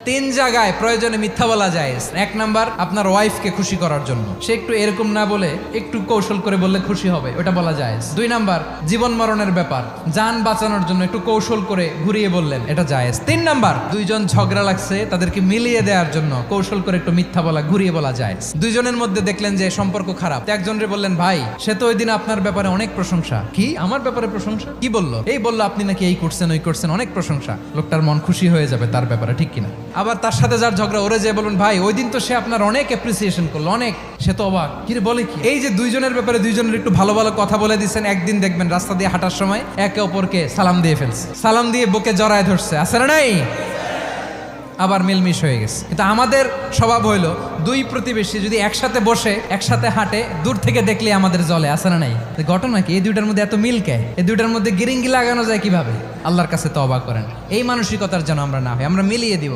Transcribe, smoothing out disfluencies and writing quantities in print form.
তিন জায়গায় প্রয়োজনে মিথ্যা বলা যায়। এক নাম্বার, আপনার ওয়াইফকে খুশি করার জন্য, সে একটু এরকম না বলে একটু কৌশল করে বললে খুশি হবে, ওটা বলা যায়। দুই নাম্বার, জীবন মরণের ব্যাপার, যান বাঁচানোর জন্য একটু কৌশল করে ঘুরিয়ে বললেন, এটা জায়েজ। তিন নাম্বার, দুইজন ঝগড়া লাগছে তাদেরকে মিলিয়ে দেওয়ার জন্য কৌশল করে একটু মিথ্যা বলা, ঘুরিয়ে বলা যায়। দুইজনের মধ্যে দেখলেন যে সম্পর্ক খারাপ, একজনরে বললেন, ভাই সে তো ওই দিন আপনার ব্যাপারে অনেক প্রশংসা। কি আমার ব্যাপারে প্রশংসা? কি বললো? এই বললো আপনি নাকি এই করছেন ওই করছেন, অনেক প্রশংসা। লোকটার মন খুশি হয়ে যাবে তার ব্যাপারে, ঠিক কিনা? আবার তার সাথে যার ঝগড়া, ওরে যে বলুন, ভাই ওই দিন তো সে আপনার অনেক অ্যাপ্রিসিয়েশন করলো, অনেক। সে তো অবাক, কি রে বলে কি? এই যে দুইজনের ব্যাপারে দুইজনের একটু ভালো ভালো কথা বলে দিচ্ছেন, একদিন দেখবেন রাস্তা দিয়ে হাঁটার সময় একে অপরকে সালাম দিয়ে ফেলছে, সালাম দিয়ে বুকে জড়ায় ধরছে, আছে না নাই? আবার মিলমিশ হয়ে গেছে। কিন্তু আমাদের স্বভাব হইলো, দুই প্রতিবেশী যদি একসাথে বসে একসাথে হাঁটে, দূর থেকে দেখলে আমাদের জলে, আছে না নাই? ঘটনা কি? এই দুইটার মধ্যে এত মিল কে? এই দুইটার মধ্যে গিরিঙ্গি লাগানো যায় কিভাবে? আল্লাহর কাছে তওবা করেন, এই মানসিকতার যেন আমরা না হয়, আমরা মিলিয়ে দিব।